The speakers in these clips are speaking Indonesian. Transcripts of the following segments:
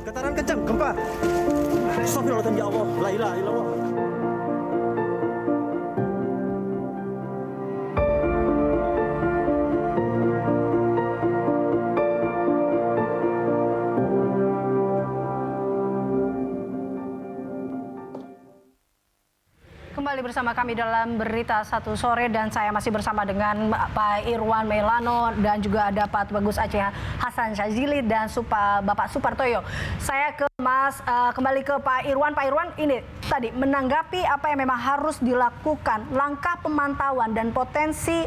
Getaran kencang, gempa. Astagfirullahaladzim, ya Allah, la ilaha illallah. Kembali bersama kami dalam Berita Satu Sore dan saya masih bersama dengan Pak Irwan Maulana dan juga ada Pak Bagus Aceh Hasan Syazili dan Bapak Supartoyo. Saya kembali ke Pak Irwan. Pak Irwan, ini tadi menanggapi apa yang memang harus dilakukan, langkah pemantauan dan potensi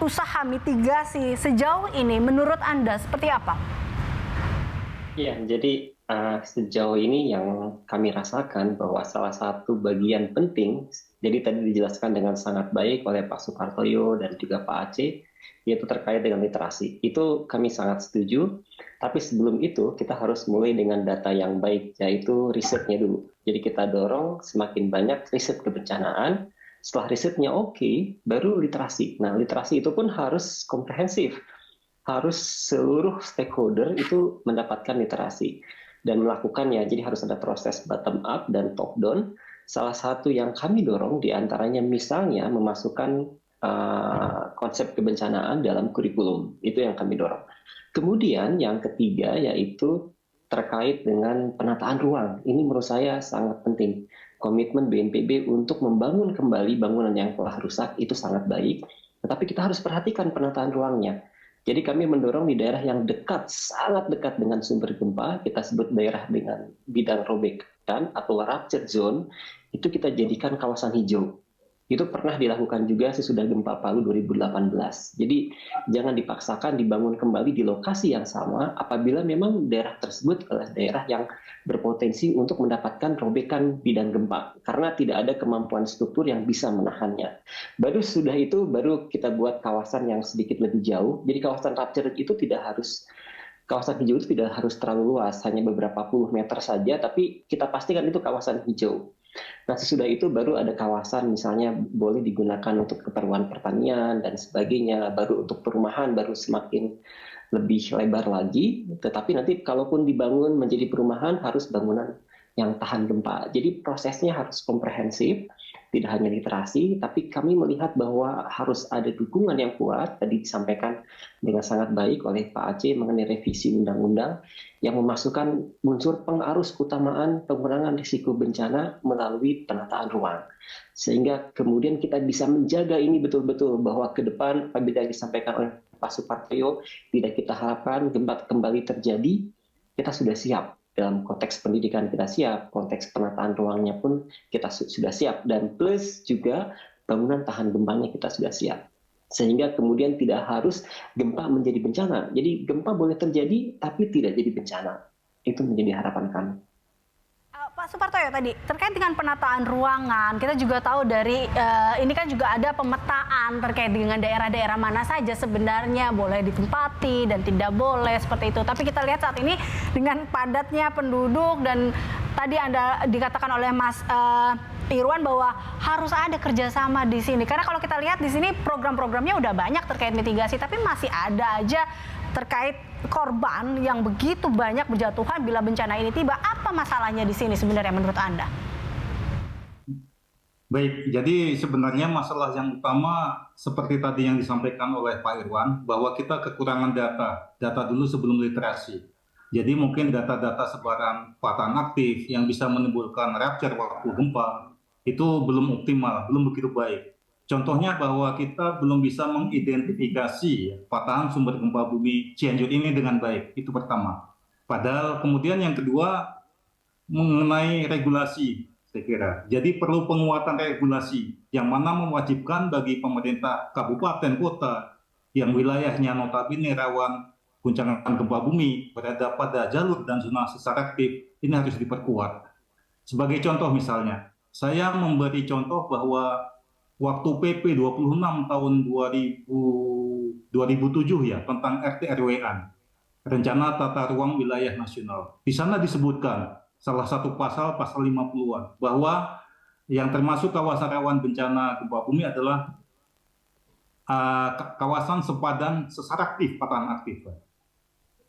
usaha mitigasi sejauh ini menurut Anda seperti apa? Ya, jadi sejauh ini yang kami rasakan bahwa salah satu bagian penting, jadi tadi dijelaskan dengan sangat baik oleh Pak Supartoyo dan juga Pak Aceh, yaitu terkait dengan literasi. Itu kami sangat setuju, tapi sebelum itu kita harus mulai dengan data yang baik, yaitu risetnya dulu. Jadi kita dorong semakin banyak riset kebencanaan, setelah risetnya oke, baru literasi. Nah, literasi itu pun harus komprehensif, harus seluruh stakeholder itu mendapatkan literasi dan melakukannya. Jadi harus ada proses bottom up dan top down. Salah satu yang kami dorong diantaranya misalnya memasukkan konsep kebencanaan dalam kurikulum. Itu yang kami dorong. Kemudian yang ketiga yaitu terkait dengan penataan ruang. Ini menurut saya sangat penting. Komitmen BNPB untuk membangun kembali bangunan yang telah rusak itu sangat baik. Tetapi kita harus perhatikan penataan ruangnya. Jadi kami mendorong di daerah yang dekat, sangat dekat dengan sumber gempa, kita sebut daerah dengan bidang robekan atau rupture zone, itu kita jadikan kawasan hijau. Itu pernah dilakukan juga sesudah gempa Palu 2018. Jadi jangan dipaksakan dibangun kembali di lokasi yang sama apabila memang daerah tersebut adalah daerah yang berpotensi untuk mendapatkan robekan bidang gempa karena tidak ada kemampuan struktur yang bisa menahannya. Baru sudah itu baru kita buat kawasan yang sedikit lebih jauh. Jadi kawasan rupture itu kawasan hijau itu tidak harus terlalu luas, hanya beberapa puluh meter saja, tapi kita pastikan itu kawasan hijau. Nah, sesudah itu baru ada kawasan misalnya boleh digunakan untuk keperluan pertanian dan sebagainya, baru untuk perumahan baru semakin lebih lebar lagi, tetapi nanti kalaupun dibangun menjadi perumahan harus bangunan yang tahan gempa. Jadi prosesnya harus komprehensif, tidak hanya literasi, tapi kami melihat bahwa harus ada dukungan yang kuat, tadi disampaikan dengan sangat baik oleh Pak Aceh mengenai revisi undang-undang yang memasukkan unsur pengarus utamaan pengurangan risiko bencana melalui penataan ruang. Sehingga kemudian kita bisa menjaga ini betul-betul bahwa ke depan apabila disampaikan oleh Pak Supartoyo tidak kita harapkan gempa kembali terjadi, kita sudah siap. Dalam konteks pendidikan kita siap, konteks penataan ruangnya pun kita sudah siap, dan plus juga bangunan tahan gempanya kita sudah siap. Sehingga kemudian tidak harus gempa menjadi bencana. Jadi gempa boleh terjadi tapi tidak jadi bencana. Itu menjadi harapan kami. Pak Supartoyo tadi terkait dengan penataan ruangan, kita juga tahu dari ini kan juga ada pemetaan terkait dengan daerah-daerah mana saja sebenarnya boleh ditempati dan tidak boleh seperti itu. Tapi kita lihat saat ini dengan padatnya penduduk dan tadi Anda dikatakan oleh Mas Irwan bahwa harus ada kerjasama di sini. Karena kalau kita lihat di sini program-programnya udah banyak terkait mitigasi, tapi masih ada aja terkait korban yang begitu banyak berjatuhan bila bencana ini tiba. Apa masalahnya di sini sebenarnya menurut Anda? Baik, jadi sebenarnya masalah yang utama seperti tadi yang disampaikan oleh Pak Irwan, bahwa kita kekurangan data dulu sebelum literasi. Jadi mungkin data-data sebaran patahan aktif yang bisa menimbulkan rupture waktu gempa, itu belum optimal, belum begitu baik. Contohnya bahwa kita belum bisa mengidentifikasi patahan sumber gempa bumi Cianjur ini dengan baik, itu pertama. Padahal kemudian yang kedua mengenai regulasi, saya kira. Jadi perlu penguatan regulasi yang mana mewajibkan bagi pemerintah kabupaten kota yang wilayahnya notabene rawan guncangan gempa bumi berada pada jalur dan zona sesar aktif, ini harus diperkuat. Sebagai contoh misalnya, saya memberi contoh bahwa waktu PP 26 tahun 2007 ya tentang RT-RW-an, Rencana Tata Ruang Wilayah Nasional. Di sana disebutkan salah satu pasal 50-an bahwa yang termasuk kawasan rawan bencana gempa bumi adalah kawasan sepadan sesar aktif, patahan aktif.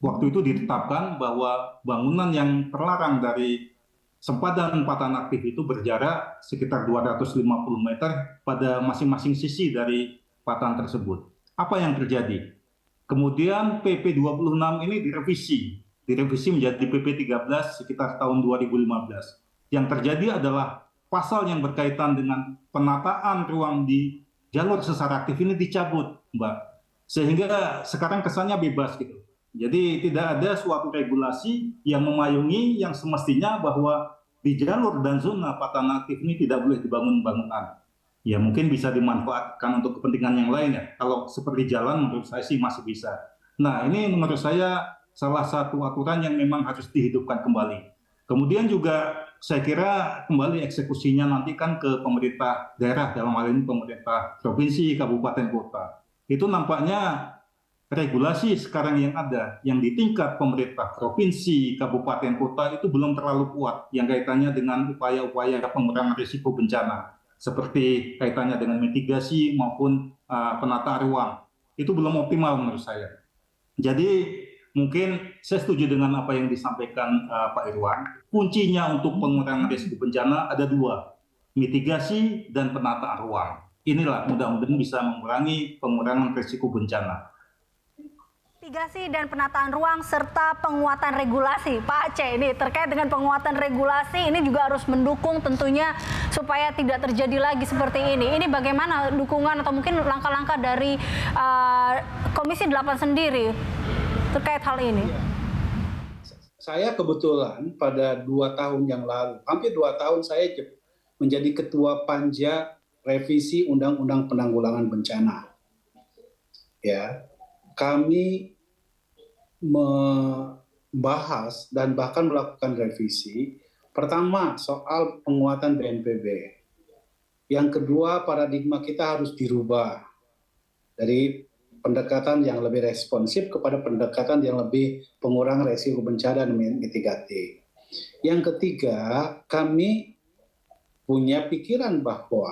waktu itu ditetapkan bahwa bangunan yang terlarang dari sempadan patahan aktif itu berjarak sekitar 250 meter pada masing-masing sisi dari patahan tersebut. Apa yang terjadi? Kemudian PP 26 ini direvisi menjadi PP 13 sekitar tahun 2015. Yang terjadi adalah pasal yang berkaitan dengan penataan ruang di jalur sesar aktif ini dicabut, Mbak. Sehingga sekarang kesannya bebas gitu. Jadi tidak ada suatu regulasi yang memayungi yang semestinya bahwa di jalur dan zona patahan aktif ini tidak boleh dibangun bangunan. Ya mungkin bisa dimanfaatkan untuk kepentingan yang lain ya. Kalau seperti jalan menurut saya sih masih bisa. Nah ini menurut saya salah satu aturan yang memang harus dihidupkan kembali. Kemudian juga saya kira kembali eksekusinya nanti kan ke pemerintah daerah, dalam hal ini pemerintah provinsi, kabupaten, kota. Itu nampaknya regulasi sekarang yang ada, yang di tingkat pemerintah provinsi, kabupaten, kota itu belum terlalu kuat yang kaitannya dengan upaya-upaya pengurangan risiko bencana. Seperti kaitannya dengan mitigasi maupun penataan ruang. Itu belum optimal menurut saya. Jadi mungkin saya setuju dengan apa yang disampaikan Pak Irwan. Kuncinya untuk pengurangan risiko bencana ada dua, mitigasi dan penataan ruang. Inilah mudah-mudahan bisa mengurangi pengurangan risiko bencana. Mitigasi dan penataan ruang serta penguatan regulasi. Pak Aceh, ini terkait dengan penguatan regulasi ini juga harus mendukung tentunya supaya tidak terjadi lagi seperti ini. Ini bagaimana dukungan atau mungkin langkah-langkah dari Komisi 8 sendiri terkait hal ini? Saya kebetulan pada 2 tahun yang lalu, hampir 2 tahun saya menjadi ketua panja revisi Undang-Undang Penanggulangan Bencana. Ya, kami membahas dan bahkan melakukan revisi. Pertama, soal penguatan BNPB. Yang kedua, paradigma kita harus dirubah dari pendekatan yang lebih responsif kepada pendekatan yang lebih pengurangan risiko bencana dan mitigatif. Yang ketiga, kami punya pikiran bahwa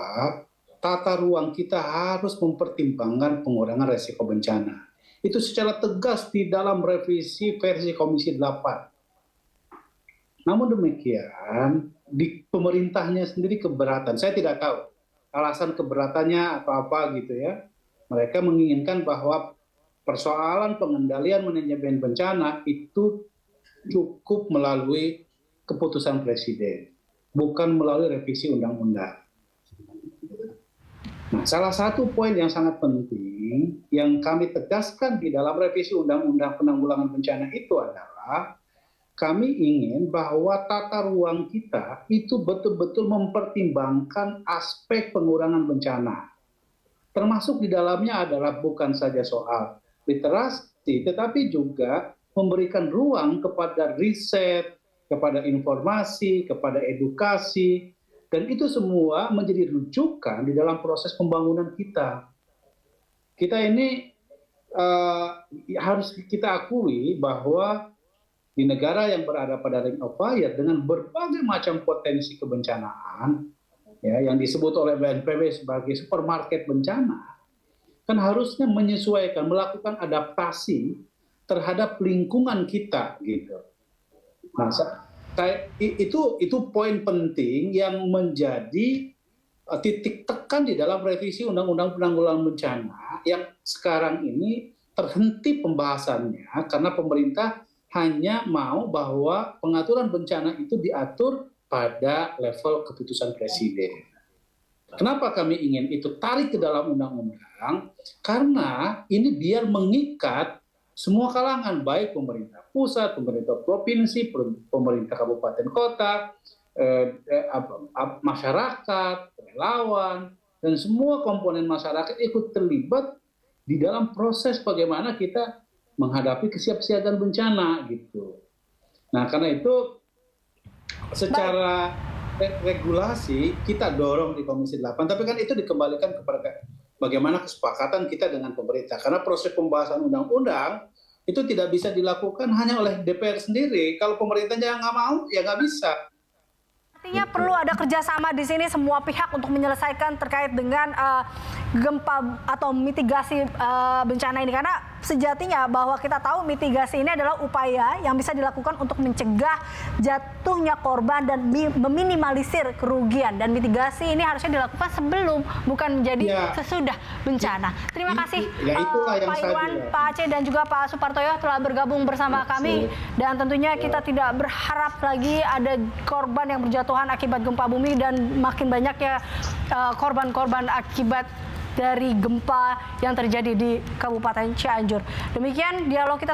tata ruang kita harus mempertimbangkan pengurangan risiko bencana. Itu secara tegas di dalam revisi versi Komisi 8. Namun demikian, di pemerintahnya sendiri keberatan. Saya tidak tahu alasan keberatannya atau apa gitu ya. Mereka menginginkan bahwa persoalan pengendalian manajemen bencana itu cukup melalui keputusan presiden, bukan melalui revisi undang-undang. Nah, salah satu poin yang sangat penting yang kami tegaskan di dalam revisi Undang-Undang Penanggulangan Bencana itu adalah kami ingin bahwa tata ruang kita itu betul-betul mempertimbangkan aspek pengurangan bencana. Termasuk di dalamnya adalah bukan saja soal literasi, tetapi juga memberikan ruang kepada riset, kepada informasi, kepada edukasi, dan itu semua menjadi rujukan di dalam proses pembangunan kita. Kita ini harus kita akui bahwa di negara yang berada pada ring of fire dengan berbagai macam potensi kebencanaan, ya, yang disebut oleh BNPB sebagai supermarket bencana, kan harusnya menyesuaikan, melakukan adaptasi terhadap lingkungan kita, gitu. Nah, itu poin penting yang menjadi titik tekan di dalam revisi Undang-Undang Penanggulangan Bencana yang sekarang ini terhenti pembahasannya karena pemerintah hanya mau bahwa pengaturan bencana itu diatur pada level keputusan presiden. Kenapa kami ingin itu tarik ke dalam undang-undang? Karena ini biar mengikat semua kalangan, baik pemerintah pusat, pemerintah provinsi, pemerintah kabupaten kota, masyarakat, relawan, dan semua komponen masyarakat ikut terlibat di dalam proses bagaimana kita menghadapi kesiapsiagaan bencana, gitu. Nah, karena itu secara regulasi kita dorong di Komisi 8, tapi kan itu dikembalikan kepada bagaimana kesepakatan kita dengan pemerintah. Karena proses pembahasan undang-undang itu tidak bisa dilakukan hanya oleh DPR sendiri. Kalau pemerintahnya nggak mau, ya nggak bisa. Artinya perlu ada kerjasama di sini semua pihak untuk menyelesaikan terkait dengan gempa atau mitigasi bencana ini. Karena sejatinya bahwa kita tahu mitigasi ini adalah upaya yang bisa dilakukan untuk mencegah jatuhnya korban dan meminimalisir kerugian, dan mitigasi ini harusnya dilakukan sebelum, bukan menjadi sesudah bencana. Terima kasih Pak Irwan, Pak Aceh dan juga Pak Supartoyo telah bergabung bersama kami, dan tentunya kita tidak berharap lagi ada korban yang berjatuhan akibat gempa bumi dan makin banyaknya korban-korban akibat dari gempa yang terjadi di Kabupaten Cianjur. Demikian dialog kita